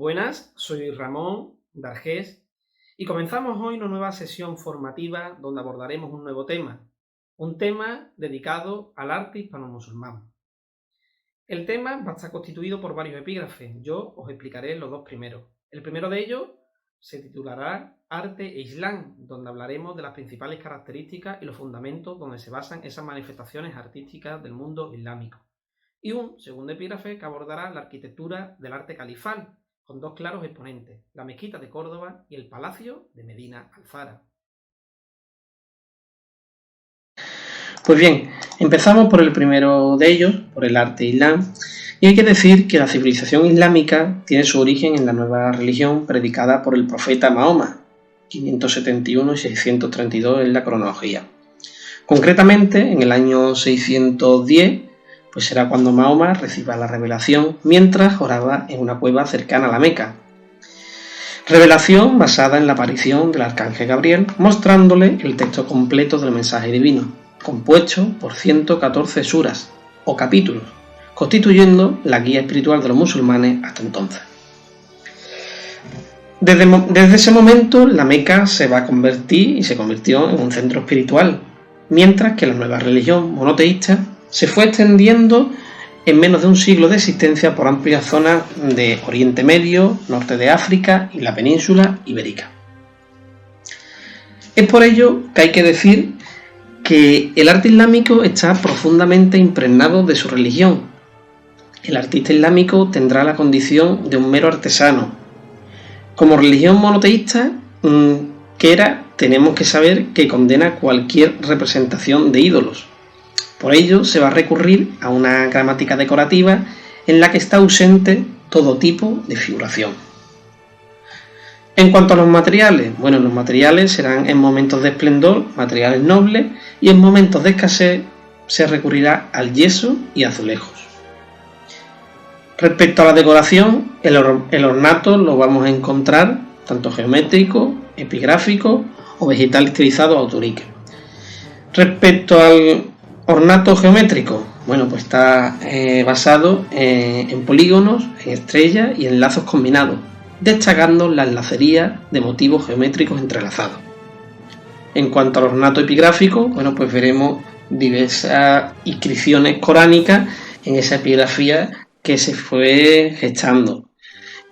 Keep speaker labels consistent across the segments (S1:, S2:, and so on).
S1: Buenas, soy Ramón Dargés y comenzamos hoy una nueva sesión formativa donde abordaremos un tema dedicado al arte hispano-musulmán. El tema va a estar constituido por varios epígrafes, yo os explicaré los dos primeros. El primero de ellos se titulará Arte e Islam, donde hablaremos de las principales características y los fundamentos donde se basan esas manifestaciones artísticas del mundo islámico. Y un segundo epígrafe que abordará la arquitectura del arte califal, con dos claros exponentes, la mezquita de Córdoba y el palacio de Medina Alzara.
S2: Pues bien, empezamos por el primero de ellos, por el arte islam, y hay que decir que la civilización islámica tiene su origen en la nueva religión predicada por el profeta Mahoma, 571 y 632 en la cronología. Concretamente, en el año 610, pues será cuando Mahoma reciba la revelación mientras oraba en una cueva cercana a la Meca. Revelación basada en la aparición del arcángel Gabriel, mostrándole el texto completo del mensaje divino, compuesto por 114 suras o capítulos, constituyendo la guía espiritual de los musulmanes hasta entonces. Desde ese momento, la Meca se va a convertir y se convirtió en un centro espiritual, mientras que la nueva religión monoteísta se fue extendiendo en menos de un siglo de existencia por amplias zonas de Oriente Medio, norte de África y la península ibérica. Es por ello que hay que decir que el arte islámico está profundamente impregnado de su religión. El artista islámico tendrá la condición de un mero artesano. Como religión monoteísta, tenemos que saber que condena cualquier representación de ídolos. Por ello, se va a recurrir a una gramática decorativa en la que está ausente todo tipo de figuración. En cuanto a los materiales, los materiales serán en momentos de esplendor materiales nobles y en momentos de escasez se recurrirá al yeso y azulejos. Respecto a la decoración, el ornato lo vamos a encontrar tanto geométrico, epigráfico o vegetal estilizado autorique. Respecto al ornato geométrico, pues está basado en polígonos, en estrellas y en lazos combinados, destacando las lacerías de motivos geométricos entrelazados. En cuanto al ornato epigráfico, pues veremos diversas inscripciones coránicas en esa epigrafía que se fue gestando.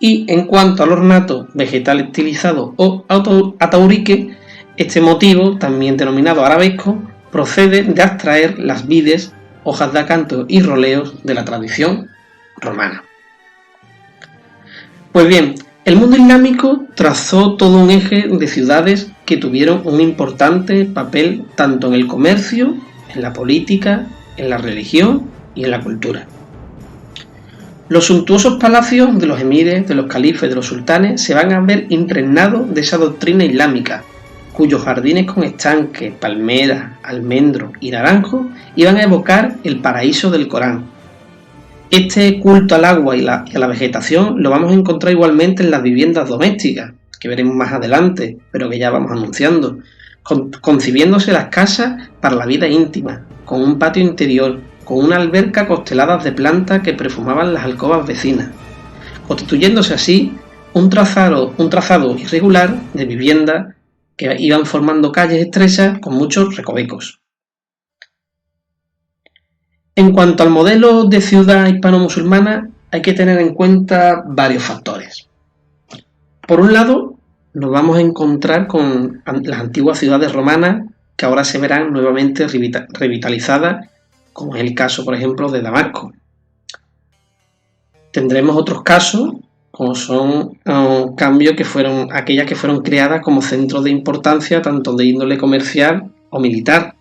S2: Y en cuanto al ornato vegetal estilizado o ataurique, este motivo, también denominado arabesco, procede de abstraer las vides, hojas de acanto y roleos de la tradición romana. Pues bien, el mundo islámico trazó todo un eje de ciudades que tuvieron un importante papel tanto en el comercio, en la política, en la religión y en la cultura. Los suntuosos palacios de los emires, de los califes, de los sultanes se van a ver impregnados de esa doctrina islámica, cuyos jardines con estanques, palmeras, almendros y naranjos iban a evocar el paraíso del Corán. Este culto al agua y a la vegetación lo vamos a encontrar igualmente en las viviendas domésticas, que veremos más adelante, pero que ya vamos anunciando, concibiéndose las casas para la vida íntima, con un patio interior, con una alberca costeladas de plantas que perfumaban las alcobas vecinas, constituyéndose así un trazado irregular de viviendas que iban formando calles estrechas con muchos recovecos. En cuanto al modelo de ciudad hispano-musulmana, hay que tener en cuenta varios factores. Por un lado, nos vamos a encontrar con las antiguas ciudades romanas que ahora se verán nuevamente revitalizadas, como es el caso, por ejemplo, de Damasco. Tendremos otros casos, como son cambios aquellas que fueron creadas como centros de importancia tanto de índole comercial o militar.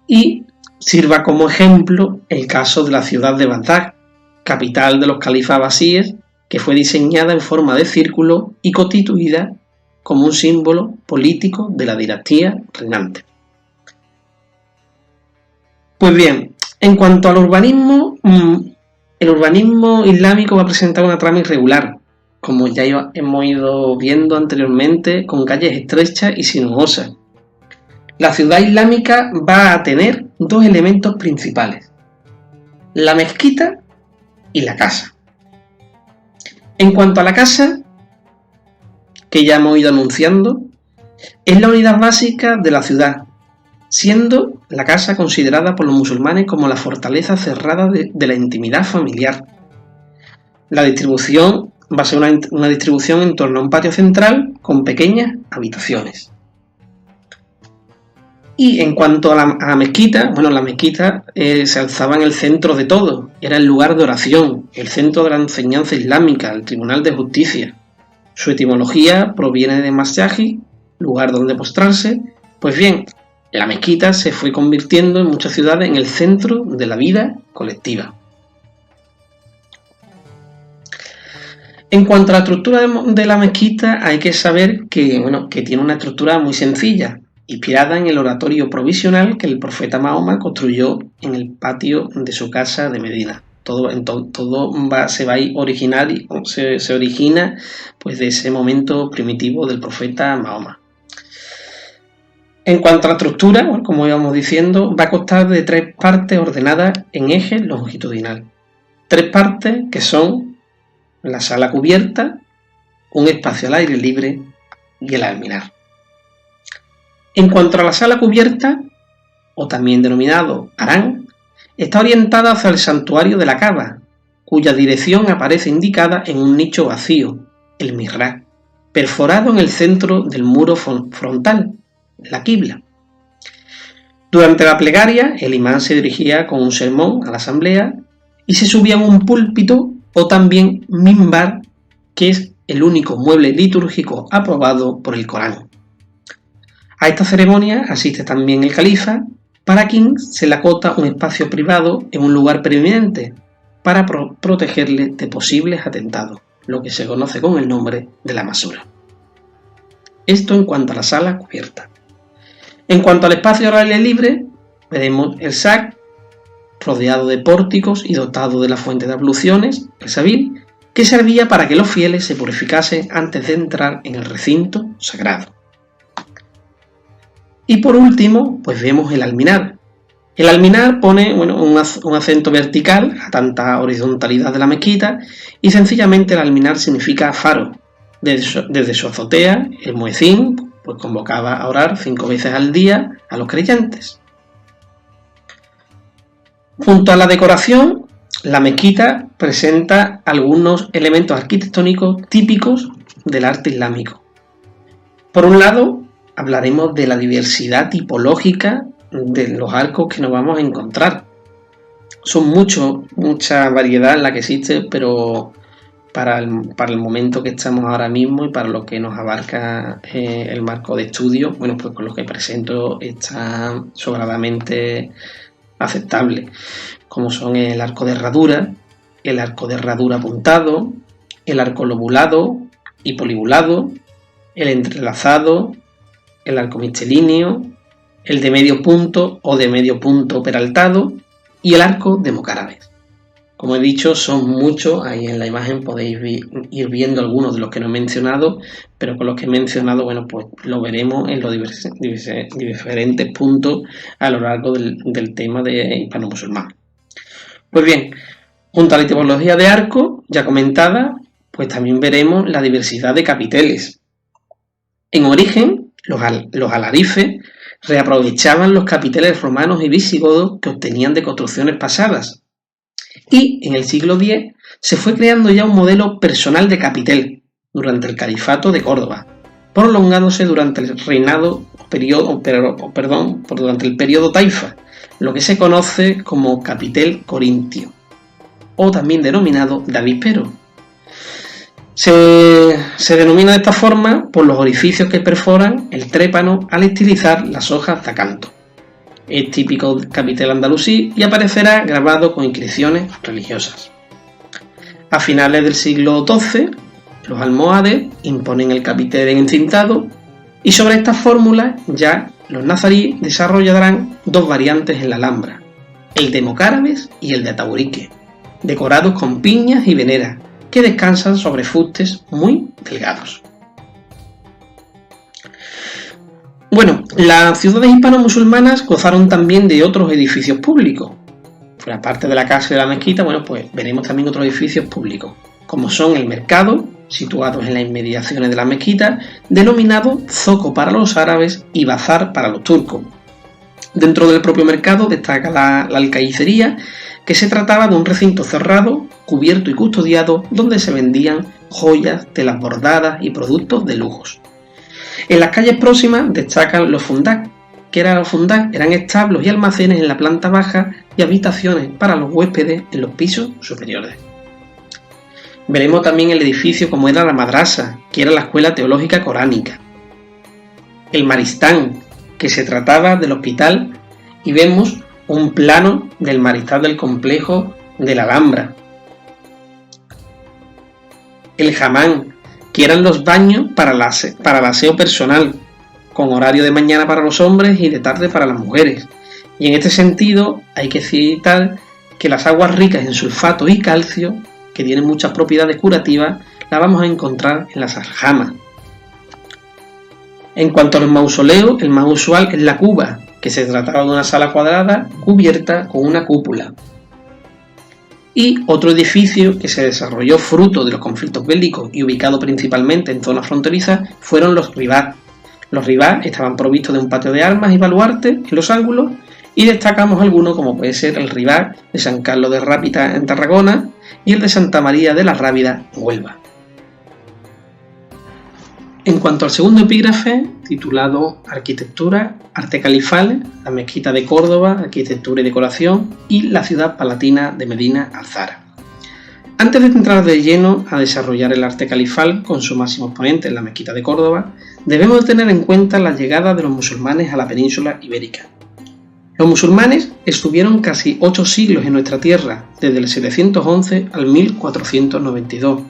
S2: Y sirva como ejemplo el caso de la ciudad de Bagdad, capital de los califas abasíes, que fue diseñada en forma de círculo y constituida como un símbolo político de la dinastía reinante. Pues bien, en cuanto al urbanismo, el urbanismo islámico va a presentar una trama irregular, como ya hemos ido viendo anteriormente, con calles estrechas y sinuosas. La ciudad islámica va a tener dos elementos principales: la mezquita y la casa. En cuanto a la casa, que ya hemos ido anunciando, es la unidad básica de la ciudad, siendo la casa considerada por los musulmanes como la fortaleza cerrada de la intimidad familiar. La distribución va a ser una distribución en torno a un patio central con pequeñas habitaciones. Y en cuanto a la mezquita, bueno, la mezquita se alzaba en el centro de todo, era el lugar de oración, el centro de la enseñanza islámica, el tribunal de justicia. Su etimología proviene de masjid, lugar donde postrarse. Pues bien, la mezquita se fue convirtiendo en muchas ciudades en el centro de la vida colectiva. En cuanto a la estructura de la mezquita, hay que saber que tiene una estructura muy sencilla, inspirada en el oratorio provisional que el profeta Mahoma construyó en el patio de su casa de Medina. Todo se origina pues de ese momento primitivo del profeta Mahoma. En cuanto a la estructura, bueno, como íbamos diciendo, va a constar de 3 partes ordenadas en eje longitudinal. 3 partes que son la sala cubierta, un espacio al aire libre y el alminar. En cuanto a la sala cubierta, o también denominado harán, está orientada hacia el santuario de la Kaaba, cuya dirección aparece indicada en un nicho vacío, el mihrab, perforado en el centro del muro frontal, la qibla. Durante la plegaria, el imán se dirigía con un sermón a la asamblea y se subía a un púlpito o también mimbar, que es el único mueble litúrgico aprobado por el Corán. A esta ceremonia asiste también el califa, para quien se le acota un espacio privado en un lugar preeminente para protegerle de posibles atentados, lo que se conoce con el nombre de la masura. Esto en cuanto a la sala cubierta. En cuanto al espacio al aire libre, veremos el sac, rodeado de pórticos y dotado de la fuente de abluciones, el sabil, que servía para que los fieles se purificasen antes de entrar en el recinto sagrado. Y por último, pues vemos el alminar. El alminar pone un acento vertical a tanta horizontalidad de la mezquita y sencillamente el alminar significa faro. Desde su azotea, el muezín pues convocaba a orar 5 veces al día a los creyentes. Junto a la decoración, la mezquita presenta algunos elementos arquitectónicos típicos del arte islámico. Por un lado, hablaremos de la diversidad tipológica de los arcos que nos vamos a encontrar. Son mucha variedad en la que existe, pero para el momento que estamos ahora mismo y para lo que nos abarca el marco de estudio, bueno, pues con lo que presento está sobradamente aceptable, como son el arco de herradura apuntado, el arco lobulado y polibulado, el entrelazado, el arco mixtilíneo, el de medio punto o de medio punto peraltado y el arco de mocárabes. Como he dicho, son muchos, ahí en la imagen podéis ir viendo algunos de los que no he mencionado, pero con los que he mencionado, bueno, pues lo veremos en los diferentes puntos a lo largo del tema de hispano-musulmán. Pues bien, junto a la tipología de arco, ya comentada, pues también veremos la diversidad de capiteles. En origen, los alarifes reaprovechaban los capiteles romanos y visigodos que obtenían de construcciones pasadas. Y en el siglo X se fue creando ya un modelo personal de capitel durante el califato de Córdoba, prolongándose durante el durante el periodo Taifa, lo que se conoce como capitel corintio, o también denominado davispero. Se denomina de esta forma por los orificios que perforan el trépano al estilizar las hojas de acanto. Es típico capitel andalusí y aparecerá grabado con inscripciones religiosas. A finales del siglo XII, los almohades imponen el capitel encintado y sobre estas fórmulas ya los nazaríes desarrollarán 2 variantes en la Alhambra, el de mocárabes y el de ataurique, decorados con piñas y veneras que descansan sobre fustes muy delgados. Bueno, las ciudades hispano-musulmanas gozaron también de otros edificios públicos. Aparte de la casa y de la mezquita, bueno, pues veremos también otros edificios públicos. como son el mercado, situados en las inmediaciones de la mezquita, denominado zoco para los árabes y bazar para los turcos. Dentro del propio mercado destaca la alcaícería, que se trataba de un recinto cerrado, cubierto y custodiado, donde se vendían joyas, telas bordadas y productos de lujos. En las calles próximas destacan los fundak. Los fundak eran establos y almacenes en la planta baja y habitaciones para los huéspedes en los pisos superiores. Veremos también el edificio como era la madrasa, que era la escuela teológica coránica. El maristán, que se trataba del hospital, y vemos un plano del maristal del complejo de la Alhambra. El hamán, que eran los baños para el aseo personal, con horario de mañana para los hombres y de tarde para las mujeres. Y en este sentido hay que citar que las aguas ricas en sulfato y calcio, que tienen muchas propiedades curativas, las vamos a encontrar en las aljamas. En cuanto a los mausoleos, el más usual es la cuba, que se trataba de una sala cuadrada cubierta con una cúpula. Y otro edificio que se desarrolló fruto de los conflictos bélicos y ubicado principalmente en zonas fronterizas fueron los ribás. Los ribás estaban provistos de un patio de armas y baluarte en los ángulos, y destacamos algunos como puede ser el ribá de San Carlos de Rápita en Tarragona y el de Santa María de la Rábida en Huelva. En cuanto al segundo epígrafe, titulado Arquitectura, Arte Califal, la Mezquita de Córdoba, Arquitectura y Decoración, y la ciudad palatina de Medina Alzara. Antes de entrar de lleno a desarrollar el arte califal con su máximo exponente en la Mezquita de Córdoba, debemos tener en cuenta la llegada de los musulmanes a la península ibérica. Los musulmanes estuvieron casi 8 siglos en nuestra tierra, desde el 711 al 1492.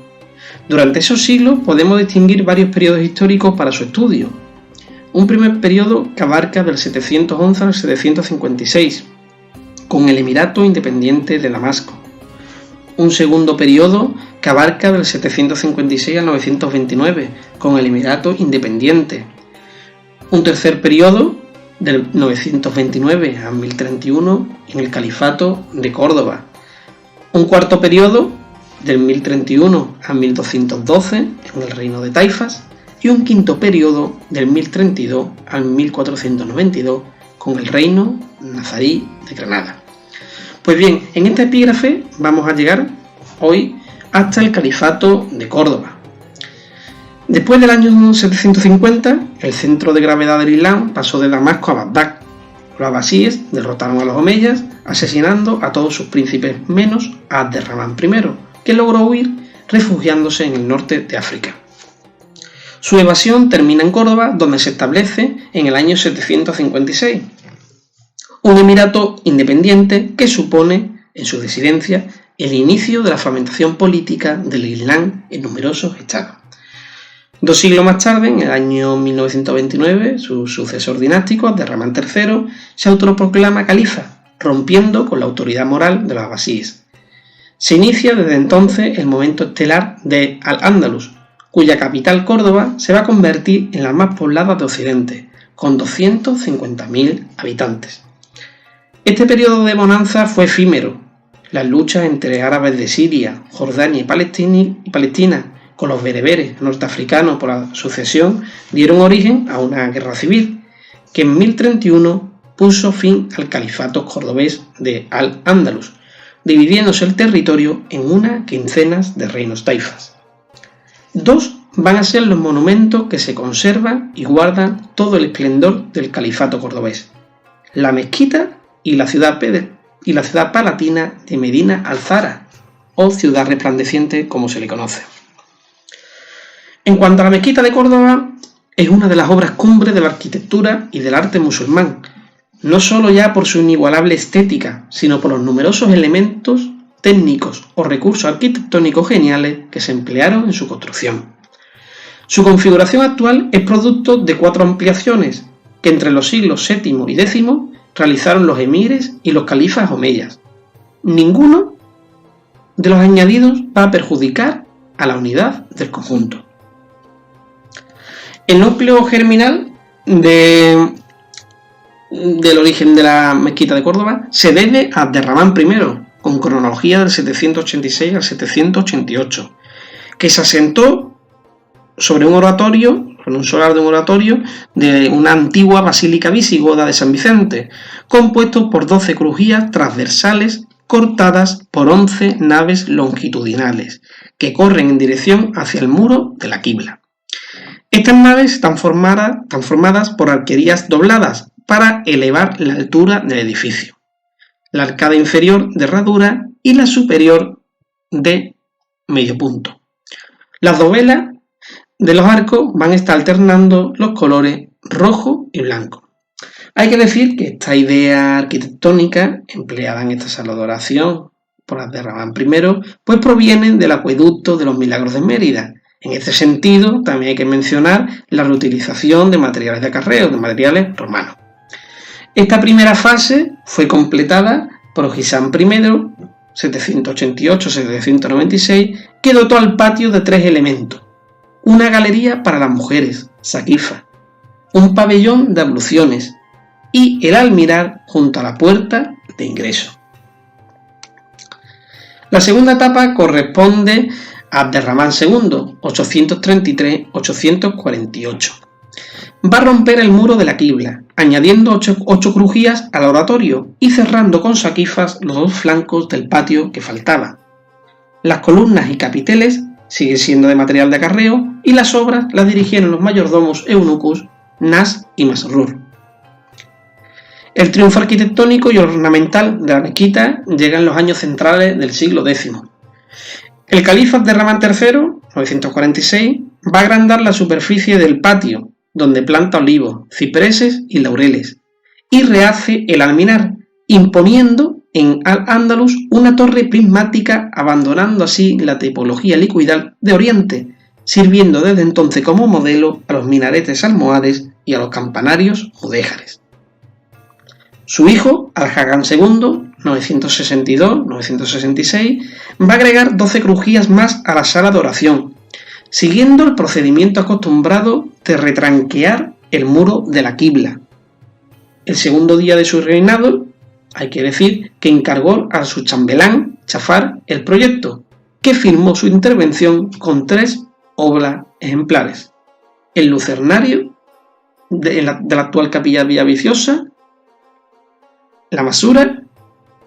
S2: Durante esos siglos podemos distinguir varios periodos históricos para su estudio. Un primer periodo que abarca del 711 al 756, con el Emirato Independiente de Damasco. Un segundo periodo que abarca del 756 al 929, con el Emirato Independiente. Un tercer periodo del 929 a 1031 en el Califato de Córdoba. Un cuarto periodo del 1031 a 1212 en el Reino de Taifas. Y un quinto periodo del 1032 al 1492 con el Reino Nazarí de Granada. Pues bien, en este epígrafe vamos a llegar hoy hasta el Califato de Córdoba. Después del año 750, el centro de gravedad del Islam pasó de Damasco a Bagdad. Los abasíes derrotaron a los omeyas, asesinando a todos sus príncipes menos a Abderramán I, que logró huir refugiándose en el norte de África. Su evasión termina en Córdoba, donde se establece en el año 756. Un emirato independiente que supone, en su disidencia, el inicio de la fragmentación política del Islam en numerosos estados. 2 siglos más tarde, en el año 1929, su sucesor dinástico, Abderramán III, se autoproclama califa, rompiendo con la autoridad moral de los abasíes. Se inicia desde entonces el momento estelar de Al-Ándalus, cuya capital Córdoba se va a convertir en la más poblada de Occidente, con 250.000 habitantes. Este periodo de bonanza fue efímero. Las luchas entre árabes de Siria, Jordania y Palestina con los bereberes norteafricanos por la sucesión dieron origen a una guerra civil que en 1031 puso fin al califato cordobés de Al-Ándalus, dividiéndose el territorio en una quincena de reinos taifas. 2 van a ser los monumentos que se conservan y guardan todo el esplendor del califato cordobés: la mezquita y la ciudad palatina de Medina Alzara, o ciudad resplandeciente como se le conoce. En cuanto a la mezquita de Córdoba, es una de las obras cumbres de la arquitectura y del arte musulmán, no solo ya por su inigualable estética, sino por los numerosos elementos técnicos o recursos arquitectónicos geniales que se emplearon en su construcción. Su configuración actual es producto de 4 ampliaciones que entre los siglos VII y X realizaron los emires y los califas omeyas. Ninguno de los añadidos va a perjudicar a la unidad del conjunto. El núcleo germinal del origen de la mezquita de Córdoba se debe a Abderramán I, con cronología del 786 al 788, que se asentó sobre un oratorio, con un solar de un oratorio de una antigua basílica visigoda de San Vicente, compuesto por 12 crujías transversales cortadas por 11 naves longitudinales, que corren en dirección hacia el muro de la quibla. Estas naves están formadas por arquerías dobladas para elevar la altura del edificio, la arcada inferior de herradura y la superior de medio punto. Las dovelas de los arcos van a estar alternando los colores rojo y blanco. Hay que decir que esta idea arquitectónica empleada en esta sala de oración por Abderramán I, pues proviene del acueducto de los Milagros de Mérida. En este sentido, también hay que mencionar la reutilización de materiales de acarreo, de materiales romanos. Esta primera fase fue completada por Gisán I, 788-796, que dotó al patio de 3 elementos: una galería para las mujeres, saquifa, un pabellón de abluciones y el almirar junto a la puerta de ingreso. La segunda etapa corresponde a Abderramán II, 833-848. Va a romper el muro de la quibla, añadiendo 8 crujías al oratorio y cerrando con saquifas los 2 flancos del patio que faltaban. Las columnas y capiteles siguen siendo de material de acarreo y las obras las dirigieron los mayordomos eunucos Nas y Masrur. El triunfo arquitectónico y ornamental de la mezquita llega en los años centrales del siglo X. El califa Abderramán III, 946, va a agrandar la superficie del patio, donde planta olivos, cipreses y laureles, y rehace el alminar, imponiendo en Al-Ándalus una torre prismática, abandonando así la tipología liquidal de Oriente, sirviendo desde entonces como modelo a los minaretes almohades y a los campanarios mudéjares. Su hijo, Al-Hagán II, 962-966, va a agregar 12 crujías más a la sala de oración, siguiendo el procedimiento acostumbrado de retranquear el muro de la quibla. El segundo día de su reinado, hay que decir que encargó a su chambelán, Jafar, el proyecto, que firmó su intervención con 3 obras ejemplares: el lucernario de la actual capilla villaviciosa, la masura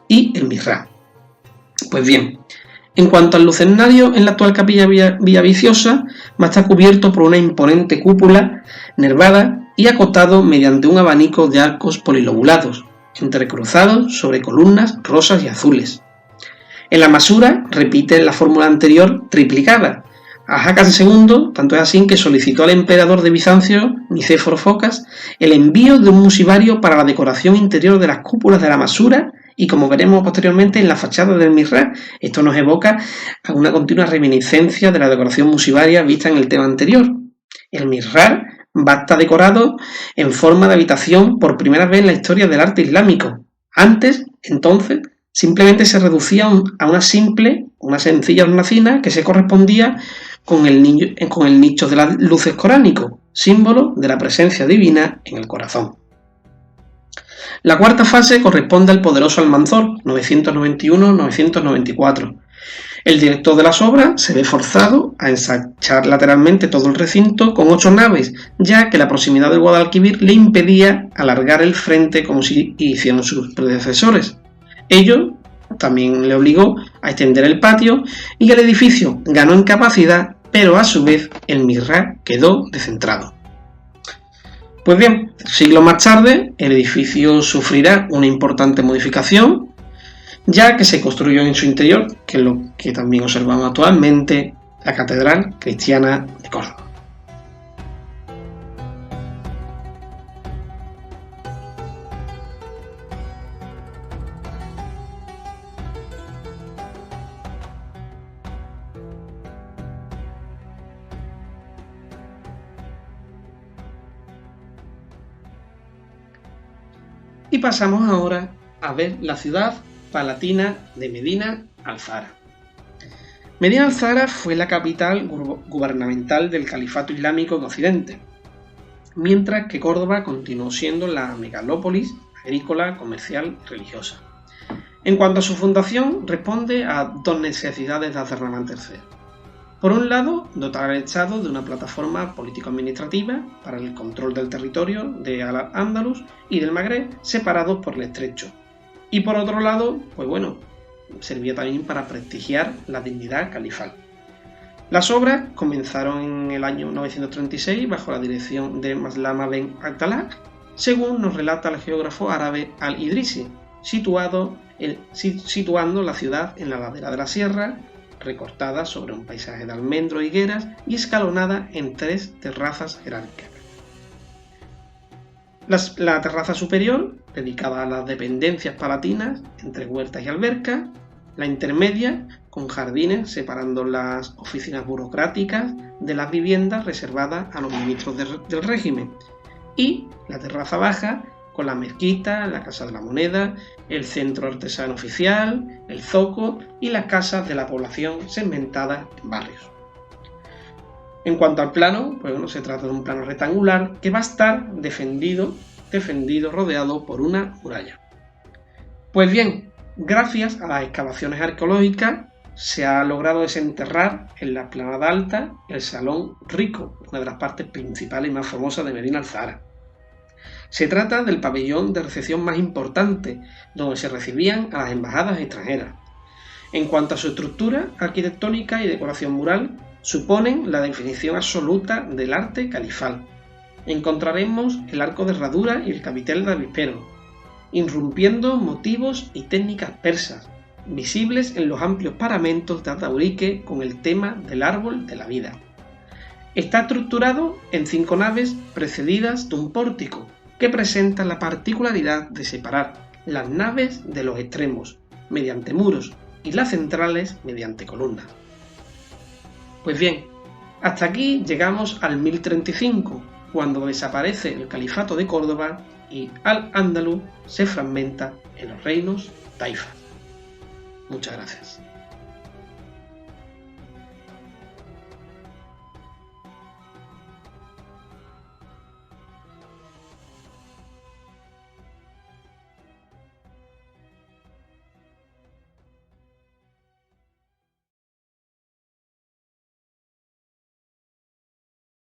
S2: y el mihrab. Pues bien, en cuanto al lucernario en la actual capilla villaviciosa, va a estar cubierto por una imponente cúpula nervada y acotado mediante un abanico de arcos polilobulados, entrecruzados sobre columnas rosas y azules. En la masura repite la fórmula anterior triplicada. Al-Hagán II, tanto es así que solicitó al emperador de Bizancio, Nicéforo Focas, el envío de un musivario para la decoración interior de las cúpulas de la masura y, como veremos posteriormente, en la fachada del mihrab. Esto nos evoca a una continua reminiscencia de la decoración musivaria vista en el tema anterior. El mihrab va a estar decorado en forma de habitación por primera vez en la historia del arte islámico. Antes, entonces, simplemente se reducía a una sencilla hornacina que se correspondía con el nicho de las luces coránico, símbolo de la presencia divina en el corazón. La cuarta fase corresponde al poderoso Almanzor, 991-994. El director de las obras se ve forzado a ensanchar lateralmente todo el recinto con 8 naves, ya que la proximidad del Guadalquivir le impedía alargar el frente como si hicieron sus predecesores. Ello también le obligó a extender el patio y el edificio ganó en capacidad, pero a su vez el mihrab quedó descentrado. Pues bien, siglos más tarde el edificio sufrirá una importante modificación, ya que se construyó en su interior, que es lo que también observamos actualmente, la Catedral Cristiana de Córdoba. Y pasamos ahora a ver la ciudad palatina de Medina al-Zahra. Medina al-Zahra fue la capital gubernamental del Califato Islámico en Occidente, mientras que Córdoba continuó siendo la megalópolis agrícola, comercial y religiosa. En cuanto a su fundación, responde a 2 necesidades de Abderramán III. Por un lado, dotar al Estado de una plataforma político-administrativa para el control del territorio de Al-Ándalus y del Magreb separados por el estrecho. Y por otro lado, servía también para prestigiar la dignidad califal. Las obras comenzaron en el año 936 bajo la dirección de Maslama ben Abdallah, según nos relata el geógrafo árabe Al-Idrisi, situando la ciudad en la ladera de la sierra, recortada sobre un paisaje de almendros y higueras y escalonada en 3 terrazas jerárquicas. La terraza superior, dedicada a las dependencias palatinas, entre huertas y albercas, la intermedia, con jardines separando las oficinas burocráticas de las viviendas reservadas a los ministros del régimen, y la terraza baja, con la mezquita, la Casa de la Moneda, el centro artesano oficial, el zoco y las casas de la población segmentadas en barrios. En cuanto al plano, se trata de un plano rectangular que va a estar defendido rodeado por una muralla. Pues bien, gracias a las excavaciones arqueológicas se ha logrado desenterrar en la explanada alta el Salón Rico, una de las partes principales y más famosas de Medina Alzahara. Se trata del pabellón de recepción más importante, donde se recibían a las embajadas extranjeras. En cuanto a su estructura arquitectónica y decoración mural, suponen la definición absoluta del arte califal. Encontraremos el arco de herradura y el capitel de avispero, irrumpiendo motivos y técnicas persas, visibles en los amplios paramentos de ataurique con el tema del árbol de la vida. Está estructurado en 5 naves precedidas de un pórtico, que presenta la particularidad de separar las naves de los extremos mediante muros y las centrales mediante columnas. Pues bien, hasta aquí llegamos al 1035, cuando desaparece el califato de Córdoba y Al-Ándalus se fragmenta en los reinos taifas. Muchas gracias.